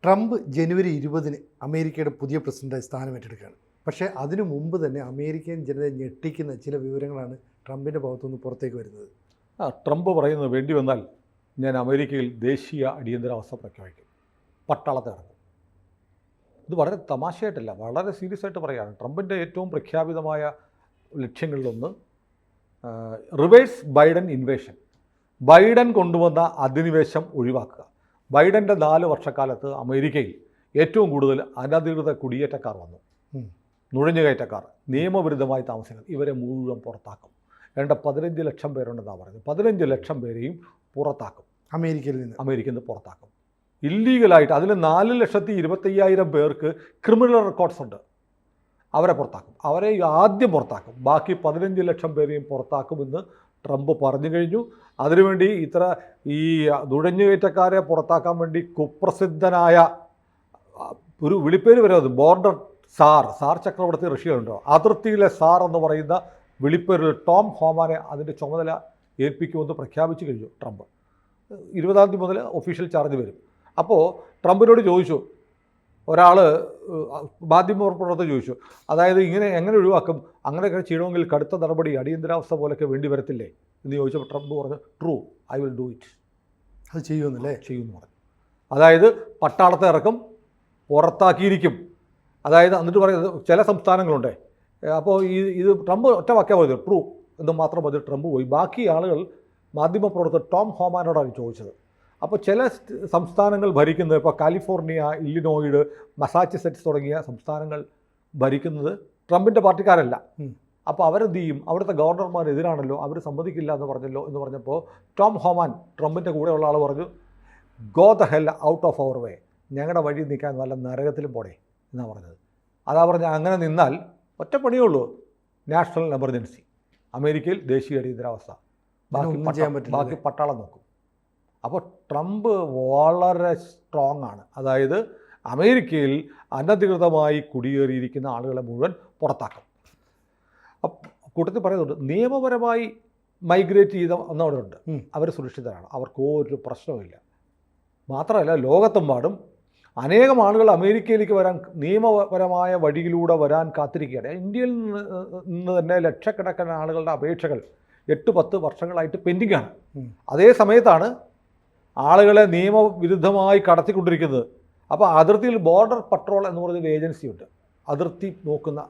Trump ജനുവരി 20 അമേരിക്കയുടെ പുതിയ പ്രസിഡന്റായി സ്ഥാനമേറ്റെടുക്കുകയാണ്. പക്ഷേ അതിനു മുമ്പ് തന്നെ അമേരിക്കൻ ജനതയെ ഞെട്ടിക്കുന്ന ചില വിവരങ്ങളാണ് ട്രംപിൻ്റെ ഭാഗത്തുനിന്ന് പുറത്തേക്ക് വരുന്നത്. ട്രംപ് പറയുന്നത് വേണ്ടി വന്നാൽ ഞാൻ അമേരിക്കയിൽ ദേശീയ അടിയന്തരാവസ്ഥ പ്രഖ്യാപിക്കും, പട്ടാളത്തെ ഇറങ്ങും. ഇത് വളരെ തമാശയായിട്ടല്ല, വളരെ സീരിയസ് ആയിട്ട് പറയുകയാണ്. ട്രംപിൻ്റെ ഏറ്റവും പ്രഖ്യാപിതമായ ലക്ഷ്യങ്ങളിലൊന്ന് റിവേഴ്സ് ബൈഡൻ ഇൻവേഷൻ, ബൈഡൻ കൊണ്ടുവന്ന അധിനിവേശം ഒഴിവാക്കുക. ബൈഡൻ്റെ 4 വർഷക്കാലത്ത് അമേരിക്കയിൽ ഏറ്റവും കൂടുതൽ അനധികൃത കുടിയേറ്റക്കാർ വന്നു, നുഴഞ്ഞുകയറ്റക്കാർ, നിയമവിരുദ്ധമായി താമസിക്കുന്നത്. ഇവരെ മുഴുവൻ പുറത്താക്കും. 15 ലക്ഷം പേരുണ്ടെന്നാണ് പറയുന്നത്. 15 ലക്ഷം പേരെയും പുറത്താക്കും, അമേരിക്കയിൽ നിന്ന് പുറത്താക്കും. ഇല്ലീഗലായിട്ട് അതിൽ 4,25,000 പേർക്ക് ക്രിമിനൽ റെക്കോർഡ്സ് ഉണ്ട്. അവരെ പുറത്താക്കും, അവരെ ആദ്യം പുറത്താക്കും. ബാക്കി 15 ലക്ഷം പേരെയും പുറത്താക്കുമെന്ന് ട്രംപ് പറഞ്ഞു കഴിഞ്ഞു. അതിനുവേണ്ടി ഈ നുഴഞ്ഞുകയറ്റക്കാരെ പുറത്താക്കാൻ വേണ്ടി കുപ്രസിദ്ധനായ ഒരു വിളിപ്പേര് വരുന്നത് ബോർഡർ സാർ ചക്രവർത്തി റഷ്യയിലുണ്ടോ, അതിർത്തിയിലെ സാർ എന്ന് പറയുന്ന വിളിപ്പേരിൽ ടോം ഹോമാനെ അതിൻ്റെ ചുമതല ഏൽപ്പിക്കുമെന്ന് പ്രഖ്യാപിച്ചു കഴിഞ്ഞു ട്രംപ്. 20-ാം തീയതി മുതൽ ഒഫീഷ്യൽ ചാർജ് വരും. അപ്പോൾ ട്രംപിനോട് ചോദിച്ചു, ഒരാൾ മാധ്യമപ്രവർത്തകർ ചോദിച്ചു, അതായത് ഇങ്ങനെ എങ്ങനെ ഒഴിവാക്കും, അങ്ങനെയൊക്കെ ചെയ്യണമെങ്കിൽ കടുത്ത നടപടി, അടിയന്തരാവസ്ഥ പോലെയൊക്കെ വേണ്ടി വരത്തില്ലേ എന്ന് ചോദിച്ചപ്പോൾ ട്രംപ് പറഞ്ഞു, true, I will do it. അത് ചെയ്യുമെന്നല്ലേ? ചെയ്യുമെന്ന് പറഞ്ഞു. അതായത് പട്ടാളത്തെ ഇറക്കും, പുറത്താക്കിയിരിക്കും. അതായത് എന്നിട്ട് പറയുന്നത് ചില സംസ്ഥാനങ്ങളുണ്ട്. അപ്പോൾ ഇത് ട്രംപ് ഒറ്റ വാക്യം പറഞ്ഞു, ട്രൂ എന്ന് മാത്രം പറഞ്ഞ് ട്രംപ് പോയി. ബാക്കി ആളുകൾ മാധ്യമപ്രവർത്തകർ ടോം ഹോമാനോടാണ് ചോദിച്ചത്. അപ്പോൾ ചില സംസ്ഥാനങ്ങൾ ഭരിക്കുന്നത്, ഇപ്പോൾ കാലിഫോർണിയ, ഇല്ലിനോയിഡ്, മസാച്യുസെറ്റ്സ് തുടങ്ങിയ സംസ്ഥാനങ്ങൾ ഭരിക്കുന്നത് ട്രംപിൻ്റെ പാർട്ടിക്കാരല്ല. അപ്പോൾ അവരെന്ത് ചെയ്യും? അവിടുത്തെ ഗവർണർമാർ എതിരാണല്ലോ, അവർ സമ്മതിക്കില്ല എന്ന് പറഞ്ഞപ്പോൾ ടോം ഹോമാൻ, ട്രംപിൻ്റെ കൂടെയുള്ള ആൾ പറഞ്ഞു, go the hell out of our way, ഞങ്ങളുടെ വഴി നിൽക്കാൻ വല്ല നരകത്തിലും പോടെ എന്നാണ് പറഞ്ഞത്. അതാ പറഞ്ഞാൽ അങ്ങനെ നിന്നാൽ ഒറ്റ പണിയുള്ളൂ, നാഷണൽ എമർജൻസി, അമേരിക്കയിൽ ദേശീയ അടിയന്തരാവസ്ഥ, ബാക്കി പട്ടാളം നോക്കും. അപ്പോൾ ട്രംപ് വളരെ സ്ട്രോങ് ആണ്. അതായത് അമേരിക്കയിൽ അനധികൃതമായി കുടിയേറിയിരിക്കുന്ന ആളുകളെ മുഴുവൻ പുറത്താക്കും. കൂട്ടത്തിൽ പറയുന്നുണ്ട്, നിയമപരമായി മൈഗ്രേറ്റ് ചെയ്ത ഒന്നവിടെയുണ്ട്, അവർ സുരക്ഷിതരാണ്, അവർക്ക് ഒരു പ്രശ്നവുമില്ല. മാത്രമല്ല ലോകത്തെമ്പാടും അനേകം ആളുകൾ അമേരിക്കയിലേക്ക് വരാൻ നിയമപരമായ വഴിയിലൂടെ വരാൻ കാത്തിരിക്കുകയാണ്. ഇന്ത്യയിൽ നിന്ന് തന്നെ ലക്ഷക്കണക്കിന് ആളുകളുടെ അപേക്ഷകൾ 8-10 വർഷങ്ങളായിട്ട് പെൻഡിങ്ങാണ്. അതേ സമയത്താണ് ആളുകളെ നിയമവിരുദ്ധമായി കടത്തിക്കൊണ്ടിരിക്കുന്നത്. അപ്പോൾ അതിർത്തിയിൽ ബോർഡർ പട്രോൾ എന്ന് പറഞ്ഞൊരു ഏജൻസിയുണ്ട്, അതിർത്തി നോക്കുന്ന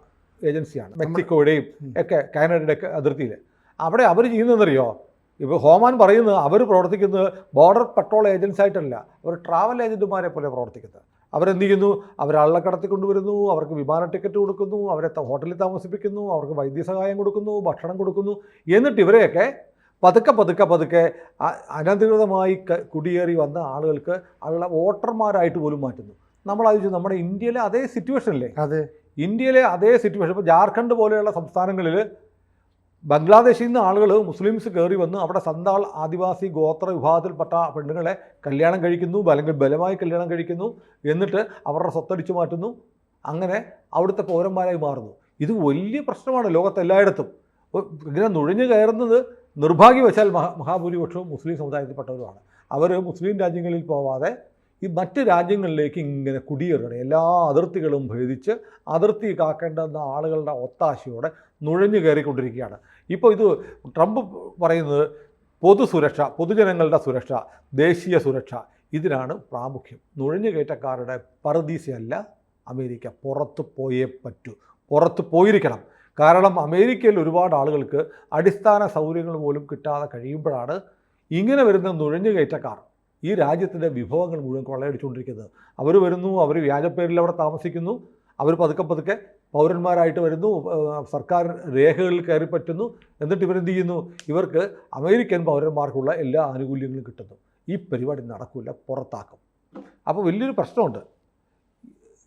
ഏജൻസിയാണ്. മെക്സിക്കോയുടെയും ഒക്കെ കാനഡയുടെ ഒക്കെ അതിർത്തിയിൽ. അവിടെ അവർ ചെയ്യുന്നതെന്നറിയോ? ഇപ്പോൾ ഹോമാൻ പറയുന്നത് അവർ പ്രവർത്തിക്കുന്നത് ബോർഡർ പട്രോൾ ഏജൻസി ആയിട്ടല്ല, അവർ ട്രാവൽ ഏജൻറ്റുമാരെ പോലെ പ്രവർത്തിക്കുന്നത്. അവരെന്ത് ചെയ്യുന്നു? അവരാളെ കടത്തിക്കൊണ്ടുവരുന്നു, അവർക്ക് വിമാന ടിക്കറ്റ് കൊടുക്കുന്നു, അവരെ ഹോട്ടലിൽ താമസിപ്പിക്കുന്നു, അവർക്ക് വൈദ്യസഹായം കൊടുക്കുന്നു, ഭക്ഷണം കൊടുക്കുന്നു. എന്നിട്ട് ഇവരെയൊക്കെ പതുക്കെ അനധികൃതമായി കുടിയേറി വന്ന ആളുകൾക്ക് ആളുകളെ വോട്ടർമാരായിട്ട് പോലും മാറ്റുന്നു. നമ്മളാലോചിച്ചു, നമ്മുടെ ഇന്ത്യയിലെ അതേ സിറ്റുവേഷനില്ലേ? അതെ, ഇന്ത്യയിലെ അതേ സിറ്റുവേഷൻ. ഇപ്പോൾ ജാർഖണ്ഡ് പോലെയുള്ള സംസ്ഥാനങ്ങളിൽ ബംഗ്ലാദേശിൽ നിന്ന് ആളുകൾ മുസ്ലിംസ് കയറി വന്ന് അവിടെ സന്താൾ ആദിവാസി ഗോത്ര വിഭാഗത്തിൽപ്പെട്ട പെണ്ണുങ്ങളെ കല്യാണം കഴിക്കുന്നു, അല്ലെങ്കിൽ ബലമായി കല്യാണം കഴിക്കുന്നു, എന്നിട്ട് അവരുടെ സ്വത്തടിച്ചു മാറ്റുന്നു. അങ്ങനെ അവിടുത്തെ പൗരന്മാരായി മാറുന്നു. ഇത് വലിയ പ്രശ്നമാണ് ലോകത്തെല്ലായിടത്തും. ഇങ്ങനെ നുഴഞ്ഞു കയറുന്നത് നിർഭാഗ്യവശാൽ മഹാഭൂരിപക്ഷവും മുസ്ലിം സമുദായത്തിൽപ്പെട്ടവരുമാണ്. അവർ മുസ്ലിം രാജ്യങ്ങളിൽ പോവാതെ ഈ മറ്റ് രാജ്യങ്ങളിലേക്ക് ഇങ്ങനെ കുടിയേറുകയാണ്. എല്ലാ അതിർത്തികളും ഭേദിച്ച് അതിർത്തി കാക്കേണ്ടുന്ന ആളുകളുടെ ഒത്താശയോടെ നുഴഞ്ഞു കയറിക്കൊണ്ടിരിക്കുകയാണ്. ഇപ്പോൾ ഇത് ട്രംപ് പറയുന്നത് പൊതുസുരക്ഷ, പൊതുജനങ്ങളുടെ സുരക്ഷ, ദേശീയ സുരക്ഷ, ഇതിനാണ് പ്രാമുഖ്യം. നുഴഞ്ഞു കയറ്റക്കാരുടെ പറുദീസയല്ല അമേരിക്ക, പുറത്ത് പോയേ പറ്റൂ, പുറത്ത് പോയിരിക്കണം. കാരണം അമേരിക്കയിൽ ഒരുപാട് ആളുകൾക്ക് അടിസ്ഥാന സൗകര്യങ്ങൾ പോലും കിട്ടാതെ കഴിയുമ്പോഴാണ് ഇങ്ങനെ വരുന്ന നുഴഞ്ഞു കയറ്റക്കാർ ഈ രാജ്യത്തിൻ്റെ വിഭവങ്ങൾ മുഴുവൻ കൊള്ളയടിച്ചുകൊണ്ടിരിക്കുന്നത്. അവർ വരുന്നു, അവർ വ്യാജപ്പേരിൽ അവിടെ താമസിക്കുന്നു, അവർ പതുക്കെ പൗരന്മാരായിട്ട് വരുന്നു, സർക്കാർ രേഖകളിൽ കയറി പറ്റുന്നു. എന്നിട്ട് ഇവരെന്ത് ചെയ്യുന്നു? ഇവർക്ക് അമേരിക്കൻ പൗരന്മാർക്കുള്ള എല്ലാ ആനുകൂല്യങ്ങളും കിട്ടുന്നു. ഈ പരിപാടി നടക്കില്ല, പുറത്താക്കും. അപ്പോൾ വലിയൊരു പ്രശ്നമുണ്ട്.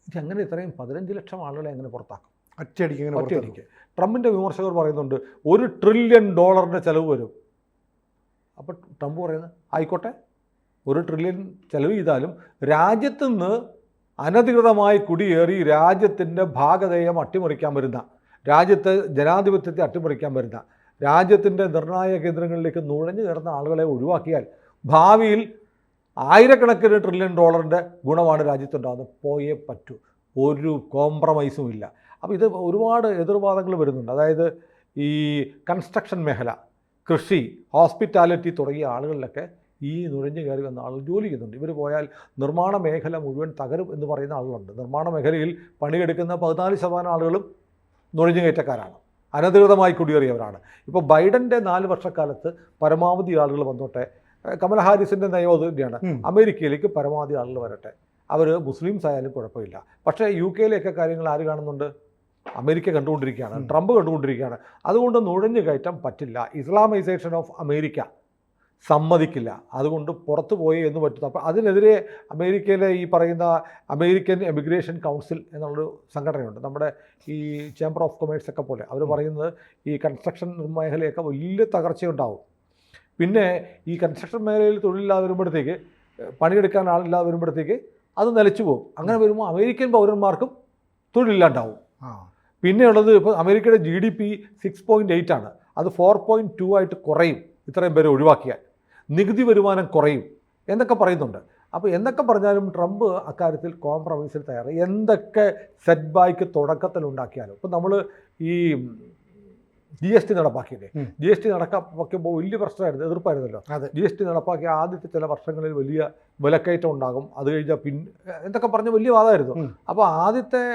ഇതെങ്ങനെ ഇത്രയും 15 ലക്ഷം ആളുകളെ എങ്ങനെ പുറത്താക്കും? ഒറ്റയടിക്ക്. ട്രംപിൻ്റെ വിമർശകർ പറയുന്നുണ്ട്, $1 ട്രില്യൺ ചിലവ് വരും. അപ്പോൾ ട്രംപ് പറയുന്നത് ആയിക്കോട്ടെ, $1 ട്രില്യൺ ചിലവ് ചെയ്താലും രാജ്യത്തു നിന്ന് അനധികൃതമായി കുടിയേറി രാജ്യത്തിൻ്റെ ഭാഗധേയം അട്ടിമറിക്കാൻ വരുന്ന, രാജ്യത്തെ ജനാധിപത്യത്തെ അട്ടിമറിക്കാൻ വരുന്ന, രാജ്യത്തിൻ്റെ നിർണായക കേന്ദ്രങ്ങളിലേക്ക് നുഴഞ്ഞു കയറുന്ന ആളുകളെ ഒഴിവാക്കിയാൽ ഭാവിയിൽ ആയിരക്കണക്കിന് ട്രില്യൺ ഡോളറിൻ്റെ ഗുണമാണ് രാജ്യത്തുണ്ടാകുന്നത്. പോയേ പറ്റൂ, ഒരു കോംപ്രമൈസും ഇല്ല. അപ്പോൾ ഇത് ഒരുപാട് എതിർവാദങ്ങൾ വരുന്നുണ്ട്. അതായത് ഈ കൺസ്ട്രക്ഷൻ മേഖല, കൃഷി, ഹോസ്പിറ്റാലിറ്റി തുടങ്ങിയ ആളുകളിലൊക്കെ ഈ നുഴഞ്ഞു കയറി വന്ന ആളുകൾ ജോലി ചെയ്യുന്നുണ്ട്. ഇവർ പോയാൽ നിർമ്മാണ മേഖല മുഴുവൻ തകരും എന്ന് പറയുന്ന ആളുകളുണ്ട്. നിർമ്മാണ മേഖലയിൽ പണിയെടുക്കുന്ന 14% ആളുകളും നുഴഞ്ഞു കയറ്റക്കാരാണ്, അനധികൃതമായി കുടിയേറിയവരാണ്. ഇപ്പോൾ ബൈഡൻ്റെ 4 വർഷക്കാലത്ത് പരമാവധി ആളുകൾ വന്നോട്ടെ. കമല ഹാരിസിൻ്റെ നയം അത് തന്നെയാണ്, അമേരിക്കയിലേക്ക് പരമാവധി ആളുകൾ വരട്ടെ, അവർ മുസ്ലിംസ് ആയാലും കുഴപ്പമില്ല. പക്ഷേ UK കാര്യങ്ങൾ ആര് കാണുന്നുണ്ട്? അമേരിക്ക കണ്ടുകൊണ്ടിരിക്കുകയാണ്, ട്രംപ് കണ്ടുകൊണ്ടിരിക്കുകയാണ്. അതുകൊണ്ട് നുഴഞ്ഞു കയറ്റം പറ്റില്ല. ഇസ്ലാമൈസേഷൻ ഓഫ് അമേരിക്ക സമ്മതിക്കില്ല. അതുകൊണ്ട് പുറത്തു പോയി എന്ന് പറ്റുന്നു. അപ്പോൾ അതിനെതിരെ അമേരിക്കയിലെ ഈ പറയുന്ന അമേരിക്കൻ എമിഗ്രേഷൻ കൗൺസിൽ എന്നുള്ളൊരു സംഘടനയുണ്ട്, നമ്മുടെ ഈ ചേംബർ ഓഫ് കൊമേഴ്സ് ഒക്കെ പോലെ. അവർ പറയുന്നത് ഈ കൺസ്ട്രക്ഷൻ മേഖലയൊക്കെ വലിയ തകർച്ചയുണ്ടാവും. പിന്നെ ഈ കൺസ്ട്രക്ഷൻ മേഖലയിൽ തൊഴിലില്ലാതെ വരുമ്പോഴത്തേക്ക്, പണിയെടുക്കാൻ ആളില്ലാതെ വരുമ്പോഴത്തേക്ക് അത് നിലച്ചു പോകും. അങ്ങനെ വരുമ്പോൾ അമേരിക്കൻ പൗരന്മാർക്കും തൊഴിലില്ലാണ്ടാവും. പിന്നെയുള്ളത് ഇപ്പോൾ അമേരിക്കയുടെ GDP 6.8 ആണ്, അത് 4.2 ആയിട്ട് കുറയും ഇത്രയും പേരെ ഒഴിവാക്കിയാൽ. നികുതി വരുമാനം കുറയും എന്നൊക്കെ പറയുന്നുണ്ട്. അപ്പോൾ എന്തൊക്കെ പറഞ്ഞാലും ട്രംപ് അക്കാര്യത്തിൽ കോംപ്രമൈസിൽ തയ്യാറ്. എന്തൊക്കെ സെറ്റ് ബാക്ക് തുടക്കത്തിലുണ്ടാക്കിയാലും, ഇപ്പോൾ നമ്മൾ ഈ GST നടപ്പാക്കിയില്ലേ, GST നടപ്പാക്കുമ്പോൾ വലിയ പ്രശ്നമായിരുന്നു, എതിർപ്പായിരുന്നല്ലോ. GST നടപ്പാക്കിയ ആദ്യത്തെ ചില വർഷങ്ങളിൽ വലിയ വിലക്കയറ്റം ഉണ്ടാകും, അത് കഴിഞ്ഞാൽ എന്തൊക്കെ പറഞ്ഞ് വലിയ വാദമായിരുന്നു. അപ്പോൾ ആദ്യത്തെ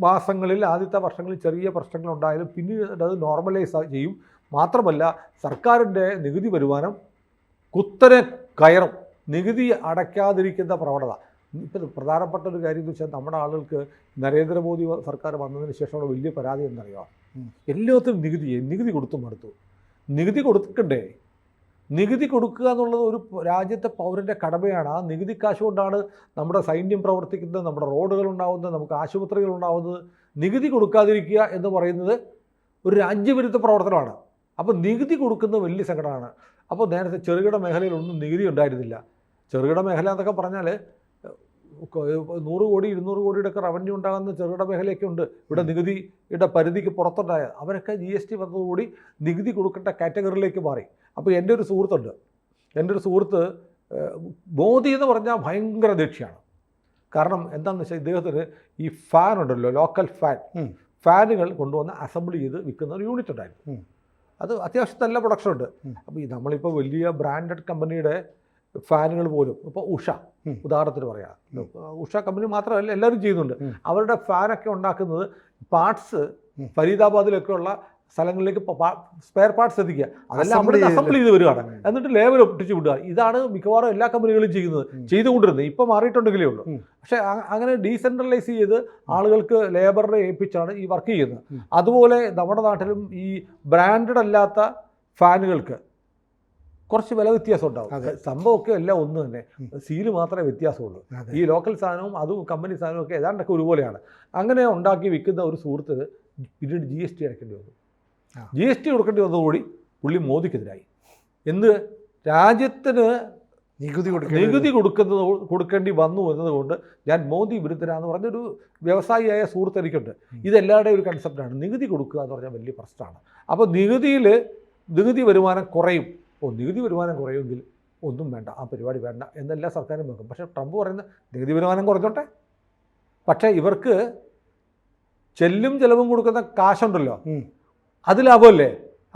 മാസങ്ങളിൽ, ആദ്യത്തെ വർഷങ്ങളിൽ ചെറിയ പ്രശ്നങ്ങളുണ്ടായാലും പിന്നീട് അത് നോർമലൈസ് ചെയ്യും. മാത്രമല്ല സർക്കാരിൻ്റെ നികുതി വരുമാനം കുത്തനെ കയറും. നികുതി അടയ്ക്കാതിരിക്കുന്ന പ്രവണത. ഇപ്പം പ്രധാനപ്പെട്ട ഒരു കാര്യം എന്ന് വെച്ചാൽ, നമ്മുടെ ആളുകൾക്ക് നരേന്ദ്രമോദി സർക്കാർ വന്നതിന് ശേഷമുള്ള വലിയ പരാതി എന്നറിയാം, എല്ലാത്തിനും നികുതി കൊടുത്തു മടുത്തു. നികുതി കൊടുക്കണ്ടേ? നികുതി കൊടുക്കുക എന്നുള്ളത് ഒരു രാജ്യത്തെ പൗരൻ്റെ കടമയാണ്. ആ നികുതി കാശ് കൊണ്ടാണ് നമ്മുടെ സൈന്യം പ്രവർത്തിക്കുന്നത്, നമ്മുടെ റോഡുകൾ ഉണ്ടാകുന്നത്, നമുക്ക് ആശുപത്രികൾ ഉണ്ടാകുന്നത്. നികുതി കൊടുക്കാതിരിക്കുക എന്ന് പറയുന്നത് ഒരു രാജ്യവിരുദ്ധ പ്രവർത്തനമാണ്. അപ്പോൾ നികുതി കൊടുക്കുന്നത് വലിയ സങ്കടമാണ്. അപ്പോൾ നേരത്തെ ചെറുകിട മേഖലയിലൊന്നും നികുതി ഉണ്ടായിരുന്നില്ല. ചെറുകിട മേഖല എന്നൊക്കെ പറഞ്ഞാൽ 100 കോടി 200 കോടിയുടെ ഒക്കെ റവന്യൂ ഉണ്ടാകുന്ന ചെറുകിട മേഖലയൊക്കെ ഉണ്ട്. ഇവിടെ നികുതിയുടെ പരിധിക്ക് പുറത്തുണ്ടായ അവരൊക്കെ GST വന്നതുകൂടി നികുതി കൊടുക്കേണ്ട കാറ്റഗറിയിലേക്ക് മാറി. അപ്പോൾ എൻ്റെ ഒരു സുഹൃത്ത് മോദി എന്ന് പറഞ്ഞാൽ ഭയങ്കര ദേഷ്യമാണ്. കാരണം എന്താണെന്ന് വെച്ചാൽ, ഇദ്ദേഹത്തിന് ഈ ഫാൻ ഉണ്ടല്ലോ, ലോക്കൽ ഫാനുകൾ കൊണ്ടുവന്ന് അസംബിൾ ചെയ്ത് വിൽക്കുന്ന ഒരു യൂണിറ്റ് ഉണ്ടായിരുന്നു. അത് അത്യാവശ്യം നല്ല പ്രൊഡക്ഷൻ ഉണ്ട്. അപ്പോൾ ഈ നമ്മളിപ്പോൾ വലിയ ബ്രാൻഡഡ് കമ്പനിയുടെ ഫാനുകൾ പോലും, ഇപ്പോൾ ഉഷ ഉദാഹരണത്തിന് പറയാം, ഉഷ കമ്പനി മാത്രമല്ല എല്ലാവരും ചെയ്യുന്നുണ്ട്. അവരുടെ ഫാനൊക്കെ ഉണ്ടാക്കുന്നത് പാർട്സ് ഫരീദാബാദിലൊക്കെ ഉള്ള സ്ഥലങ്ങളിലേക്ക് സ്പെയർ പാർട്സ് എത്തിക്കുക, അതെല്ലാം അവിടെ അസംബിൾ ചെയ്ത് വരികയാണ്, എന്നിട്ട് ലേബൽ ഒട്ടിച്ച് വിടുക. ഇതാണ് മിക്കവാറും എല്ലാ കമ്പനികളും ചെയ്തുകൊണ്ടിരുന്നത്. ഇപ്പം മാറിയിട്ടുണ്ടെങ്കിലേ ഉള്ളൂ. പക്ഷേ അങ്ങനെ ഡീസെൻട്രലൈസ് ചെയ്ത് ആളുകൾക്ക് ലേബറിനെ ഏൽപ്പിച്ചാണ് ഈ വർക്ക് ചെയ്യുന്നത്. അതുപോലെ നമ്മുടെ നാട്ടിലും ഈ ബ്രാൻഡഡ് അല്ലാത്ത ഫാനുകൾക്ക് കുറച്ച് വില വ്യത്യാസം ഉണ്ടാവും. സംഭവമൊക്കെ എല്ലാം ഒന്ന് തന്നെ, സീല് മാത്രമേ വ്യത്യാസമുള്ളൂ. ഈ ലോക്കൽ സാധനവും അതും കമ്പനി സാധനവും ഒക്കെ ഏതാണ്ടൊക്കെ ഒരുപോലെയാണ്. അങ്ങനെ ഉണ്ടാക്കി വിൽക്കുന്ന ഒരു സുഹൃത്ത് പിന്നീട് GST അടയ്ക്കേണ്ടി വന്നു. GST കൊടുക്കേണ്ടി വന്നതുകൂടി പുള്ളി മോദിക്കെതിരായി. എന്ത് രാജ്യത്തിന് നികുതി കൊടുക്കേണ്ടി വന്നു എന്നതുകൊണ്ട് ഞാൻ മോദി വിരുദ്ധരാന്ന് പറഞ്ഞൊരു വ്യവസായിയായ സുഹൃത്ത് എനിക്കുണ്ട്. ഇതെല്ലാവരുടെയും ഒരു കൺസെപ്റ്റാണ്. നികുതി കൊടുക്കുക എന്ന് പറഞ്ഞാൽ വലിയ പ്രശ്നമാണ്. അപ്പോൾ നികുതി വരുമാനം കുറയും. നികുതി വരുമാനം കുറയുമെങ്കിൽ ഒന്നും വേണ്ട, ആ പരിപാടി വേണ്ട എന്നെല്ലാ സർക്കാരും വെക്കും. പക്ഷേ ട്രംപ് പറയുന്ന നികുതി വരുമാനം കുറഞ്ഞോട്ടെ, പക്ഷേ ഇവർക്ക് ചെലവും കൊടുക്കുന്ന കാശുണ്ടല്ലോ, അത് ലാഭമല്ലേ.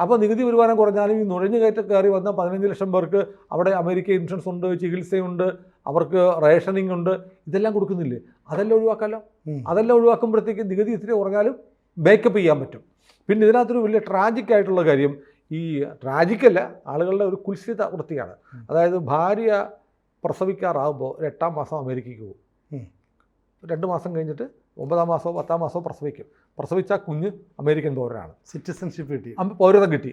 അപ്പോൾ നികുതി വരുമാനം കുറഞ്ഞാലും ഈ നുഴഞ്ഞു കയറ്റം കയറി വന്ന 15 ലക്ഷം പേർക്ക് അവിടെ അമേരിക്ക ഇൻഷുറൻസ് ഉണ്ട്, ചികിത്സയുണ്ട്, അവർക്ക് റേഷനിങ് ഉണ്ട്, ഇതെല്ലാം കൊടുക്കുന്നില്ലേ? അതെല്ലാം ഒഴിവാക്കാമല്ലോ. അതെല്ലാം ഒഴിവാക്കുമ്പോഴത്തേക്ക് നികുതി ഇത്തിരി കുറഞ്ഞാലും മേക്കപ്പ് ചെയ്യാൻ പറ്റും. പിന്നെ ഇതിനകത്തൊരു വലിയ ട്രാജിക് ആയിട്ടുള്ള കാര്യം, ഈ ട്രാജിക്കല്ല, ആളുകളുടെ ഒരു കുൽസിത വൃത്തിയാണ്. അതായത് ഭാര്യ പ്രസവിക്കാറാകുമ്പോൾ 8-ാം മാസം അമേരിക്കയ്ക്ക് പോകും. 2 മാസം കഴിഞ്ഞിട്ട് 9-ാം മാസമോ 10-ാം മാസമോ പ്രസവിച്ച കുഞ്ഞ് അമേരിക്കൻ പൗരനാണ്. സിറ്റിസൺഷിപ്പ് കിട്ടി, പൗരത്വം കിട്ടി.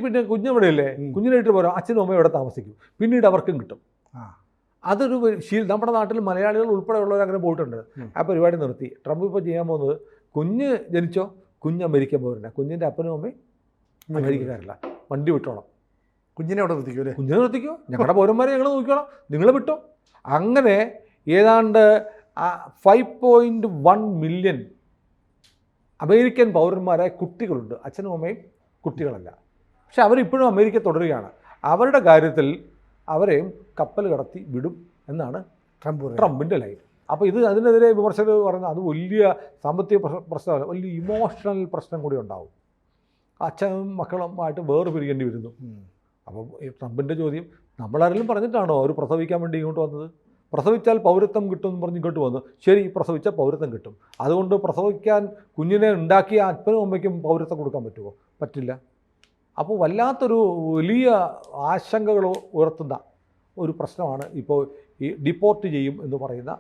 പിന്നെ കുഞ്ഞെവിടെയല്ലേ? കുഞ്ഞിനായിട്ട് പോരാ, അച്ഛനും അമ്മയും ഇവിടെ താമസിക്കും. പിന്നീട് അവർക്കും കിട്ടും. അതൊരു നമ്മുടെ നാട്ടിൽ മലയാളികൾ ഉൾപ്പെടെയുള്ളവർ അങ്ങനെ പോയിട്ടുണ്ട്. ആ പരിപാടി നിർത്തി. ട്രംപ് ഇപ്പോൾ ചെയ്യാൻ പോകുന്നത്, കുഞ്ഞ് ജനിച്ചോ, കുഞ്ഞ് അമേരിക്കൻ പൗരനാണ്, കുഞ്ഞിൻ്റെ അപ്പനും അമ്മയും അമേരിക്കക്കാരല്ല, വണ്ടി വിട്ടോളാം. കുഞ്ഞിനെ അവിടെ നിർത്തിക്കോ അല്ലേ? കുഞ്ഞിനെ നിർത്തിക്കോ, ഞങ്ങളുടെ പൗരന്മാരെ ഞങ്ങൾ നോക്കിക്കോളാം, നിങ്ങൾ വിട്ടോ. അങ്ങനെ ഏതാണ്ട് 5.1 മില്യൺ അമേരിക്കൻ പൗരന്മാരായ കുട്ടികളുണ്ട്. അച്ഛനും അമ്മയും കുട്ടികളല്ല, പക്ഷെ അവരിപ്പോഴും അമേരിക്ക തുടരുകയാണ്. അവരുടെ കാര്യത്തിൽ അവരെയും കപ്പൽ കടത്തി വിടും എന്നാണ് ട്രംപ് ട്രംപിൻ്റെ ലൈൻ. അപ്പോൾ ഇത് അതിനെതിരെ വിമർശകർ പറഞ്ഞാൽ അത് വലിയ സാമ്പത്തിക പ്രശ്നമല്ല, വലിയ ഇമോഷണൽ പ്രശ്നം കൂടി ഉണ്ടാവും. അച്ഛനും മക്കളുമായിട്ട് വേർപിരിയേണ്ടി വരുന്നു. അപ്പോൾ ഈ ട്രംപിൻ്റെ ചോദ്യം, നമ്മളാരെങ്കിലും പറഞ്ഞിട്ടാണോ അവർ പ്രസവിക്കാൻ വേണ്ടി ഇങ്ങോട്ട് വന്നത്? പ്രസവിച്ചാൽ പൗരത്വം കിട്ടുമെന്ന് പറഞ്ഞ് ഇങ്ങോട്ട് വന്നു. ശരി, പ്രസവിച്ചാൽ പൗരത്വം കിട്ടും. അതുകൊണ്ട് പ്രസവിക്കാൻ കുഞ്ഞിനെ ഉണ്ടാക്കിയ അപ്പനും അമ്മയ്ക്കും പൗരത്വം കൊടുക്കാൻ പറ്റുമോ? പറ്റില്ല. അപ്പോൾ വല്ലാത്തൊരു വലിയ ആശങ്കകൾ ഉയർത്തുന്ന ഒരു പ്രശ്നമാണ് ഇപ്പോൾ ഈ ഡിപ്പോർട്ട് ചെയ്യും എന്ന് പറയുന്ന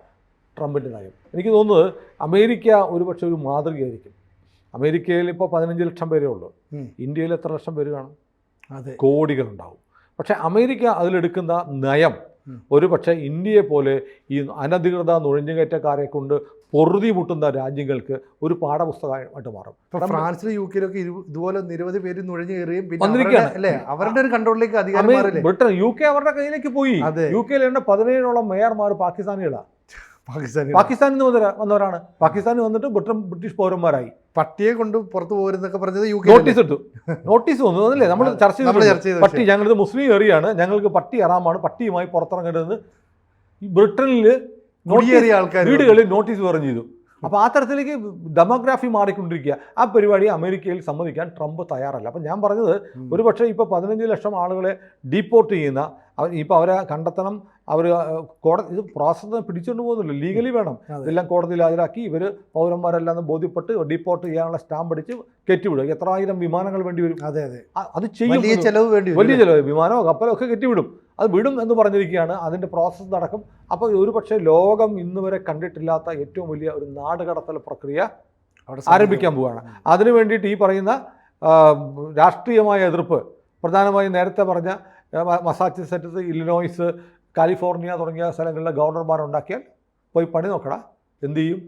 ട്രംപിൻ്റെ നയം. എനിക്ക് തോന്നുന്നത് അമേരിക്ക ഒരുപക്ഷെ ഒരു മാതൃകയായിരിക്കും. അമേരിക്കയിൽ ഇപ്പോൾ 15 ലക്ഷം പേരേ ഉള്ളൂ. ഇന്ത്യയിൽ എത്ര ലക്ഷം പേര് കാണും? അതെ, കോടികളുണ്ടാവും. പക്ഷേ അമേരിക്ക അതിലെടുക്കുന്ന നയം ഒരു പക്ഷേ ഇന്ത്യയെ പോലെ ഈ അനധികൃത നുഴഞ്ഞുകയറ്റക്കാരെ കൊണ്ട് പൊറുതി മുട്ടുന്ന രാജ്യങ്ങൾക്ക് ഒരു പാഠപുസ്തകമായിട്ട് മാറും. ഫ്രാൻസിലും യു കെയിലൊക്കെ ഇതുപോലെ നിരവധി പേര് നുഴഞ്ഞു കയറുകയും വന്നിരിക്കുകയാണ്. അല്ലേ, അവരുടെ ഒരു കൺട്രോളിലേക്ക് അധികാരം മാറില്ലേ? ബ്രിട്ടൻ, യു കെ അവരുടെ കയ്യിലേക്ക് പോയി. യു കെയിൽ 17ഓളം മേയർമാർ പാകിസ്ഥാനികളാണ്. പാകിസ്ഥാനിൽ നിന്ന് വന്നവരാണ്. പാകിസ്ഥാനിൽ വന്നിട്ട് ബ്രിട്ടീഷ് പൗരന്മാരായി. പട്ടിയെ കൊണ്ട് പുറത്തു പോരുന്നൊക്കെ പറഞ്ഞത് യു കെ നോട്ടീസ് എടുത്തു. നോട്ടീസ് വന്നു അതല്ലേ നമ്മൾ ചർച്ച ചെയ്തു. പട്ടി, ഞങ്ങളിത് മുസ്ലിം ഏറിയാണ്, ഞങ്ങൾക്ക് പട്ടി ഹറാമാണ്, പട്ടിയുമായി പുറത്തിറങ്ങരുതെന്ന് ഈ ബ്രിട്ടനിൽ ആൾക്കാർ വീടുകളിൽ നോട്ടീസ് പറഞ്ഞു ചെയ്തു. അപ്പോൾ ആ തരത്തിലേക്ക് ഡെമോഗ്രാഫി മാറിക്കൊണ്ടിരിക്കുക. ആ പരിപാടി അമേരിക്കയിൽ സമ്മതിക്കാൻ ട്രംപ് തയ്യാറല്ല. അപ്പം ഞാൻ പറഞ്ഞത് ഒരു പക്ഷേ ഇപ്പോൾ 15 ലക്ഷം ആളുകളെ ഡീപ്പോർട്ട് ചെയ്യുന്ന ഇപ്പോൾ അവരെ കണ്ടെത്തണം. അവർ കോടതി ഇത് പ്രോസസ്സ് പിടിച്ചുകൊണ്ട് പോകുന്നില്ല, ലീഗലി വേണം. ഇതെല്ലാം കോടതിയിൽ ഹാജരാക്കി ഇവർ പൗരന്മാരെല്ലാം ബോധ്യപ്പെട്ട് ഡീപ്പോർട്ട് ചെയ്യാനുള്ള സ്റ്റാമ്പ് അടിച്ച് കയറ്റിവിടും. എത്ര ആയിരം വിമാനങ്ങൾ വേണ്ടി വരും? അത് ചെയ്യും. വലിയ ചിലവ്, വിമാനമോ കപ്പലോ ഒക്കെ കയറ്റിവിടും. അത് വിടും എന്ന് പറഞ്ഞിരിക്കുകയാണ്. അതിൻ്റെ പ്രോസസ്സ് നടക്കും. അപ്പോൾ ഒരു പക്ഷേ ലോകം ഇന്ന് വരെ കണ്ടിട്ടില്ലാത്ത ഏറ്റവും വലിയ ഒരു നാടുകടത്തൽ പ്രക്രിയ ആരംഭിക്കാൻ പോവുകയാണ്. അതിനു വേണ്ടിയിട്ട് ഈ പറയുന്ന രാഷ്ട്രീയമായ എതിർപ്പ് പ്രധാനമായും നേരത്തെ പറഞ്ഞ മസാച്യുസെറ്റ്സ്, ഇലിനോയ്സ്, കാലിഫോർണിയ തുടങ്ങിയ സ്ഥലങ്ങളിലെ ഗവർണർമാരുണ്ടാക്കിയാൽ പോയി പണി നോക്കടാ, എന്ത് ചെയ്യും?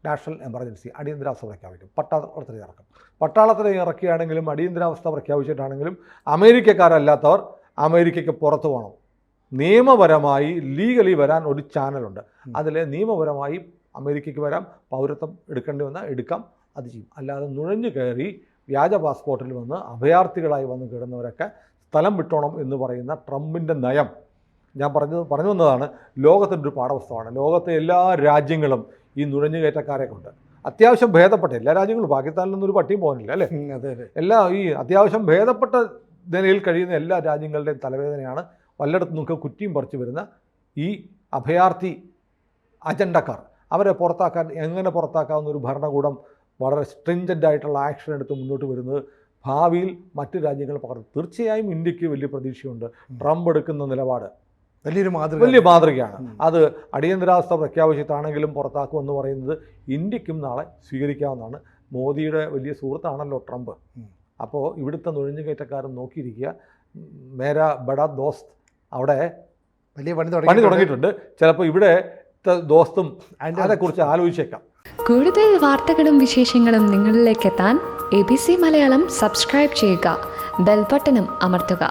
നാഷണൽ എമർജൻസി, അടിയന്തരാവസ്ഥ പ്രഖ്യാപിക്കും. പട്ടാളത്തിൽ ഇറക്കും. പട്ടാളത്തിൽ ഇറക്കിയാണെങ്കിലും അടിയന്തരാവസ്ഥ പ്രഖ്യാപിച്ചിട്ടാണെങ്കിലും അമേരിക്കക്കാരല്ലാത്തവർ അമേരിക്കയ്ക്ക് പുറത്തു പോകണം. നിയമപരമായി ലീഗലി വരാൻ ഒരു ചാനലുണ്ട്. അതിൽ നിയമപരമായി അമേരിക്കയ്ക്ക് വരാം, പൗരത്വം എടുക്കേണ്ടി വന്നാൽ എടുക്കാം, അത് ചെയ്യും. അല്ലാതെ നുഴഞ്ഞു കയറി വ്യാജ പാസ്പോർട്ടിൽ വന്ന് അഭയാർത്ഥികളായി വന്ന് കിടന്നവരൊക്കെ സ്ഥലം വിട്ടോണം എന്ന് പറയുന്ന ട്രംപിൻ്റെ നയം ഞാൻ പറഞ്ഞു വന്നതാണ്. ലോകത്തിൻ്റെ ഒരു പാഠപുസ്തകമാണ്. ലോകത്തെ എല്ലാ രാജ്യങ്ങളും ഈ നുഴഞ്ഞുകയറ്റക്കാരെ കൊണ്ട് അത്യാവശ്യം ഭേദപ്പെട്ട എല്ലാ രാജ്യങ്ങളും, പാകിസ്ഥാനിലൊന്നും ഒരു പട്ടിയും പോകുന്നില്ല അല്ലേ? എല്ലാ ഈ അത്യാവശ്യം ഭേദപ്പെട്ട നിലയിൽ കഴിയുന്ന എല്ലാ രാജ്യങ്ങളുടെയും തലവേദനയാണ് വല്ലയിടത്തും നമുക്ക് കുറ്റിയും പറിച്ചു വരുന്ന ഈ അഭയാർത്ഥി അജണ്ടക്കാർ. അവരെ പുറത്താക്കാൻ, എങ്ങനെ പുറത്താക്കാവുന്ന ഒരു ഭരണകൂടം വളരെ സ്ട്രിഞ്ചൻ്റ് ആയിട്ടുള്ള ആക്ഷൻ എടുത്ത് മുന്നോട്ട് വരുന്നത് ഭാവിയിൽ മറ്റു രാജ്യങ്ങൾ പകർത്തും. തീർച്ചയായും ഇന്ത്യക്ക് വലിയ പ്രതീക്ഷയുണ്ട്. ട്രംപ് എടുക്കുന്ന നിലപാട് വലിയ മാതൃകയാണ്. അത് അടിയന്തരാവസ്ഥ പ്രഖ്യാപിച്ചിട്ടാണെങ്കിലും പുറത്താക്കുമെന്ന് പറയുന്നത് ഇന്ത്യക്കും നാളെ സ്വീകരിക്കാവുന്നതാണ്. മോദിയുടെ വലിയ സുഹൃത്താണല്ലോ ട്രംപ്. അപ്പോൾ ഇവിടുത്തെ നുഴഞ്ഞുകയറ്റക്കാരൻ നോക്കിയിരിക്കുക. മേരാ ബഡാ ദോസ്ത് അവിടെ വലിയ പണി തുടങ്ങിയിട്ടുണ്ട്. ചിലപ്പോൾ ഇവിടെ ദോസ്തും അതിനെക്കുറിച്ച് ആലോചിച്ചേക്കാം. കൂടുതൽ വാർത്തകളും വിശേഷങ്ങളും നിങ്ങളിലേക്ക് എത്താൻ ABC മലയാളം സബ്സ്ക്രൈബ് ചെയ്യുക, ബെൽ ബട്ടണും അമർത്തുക.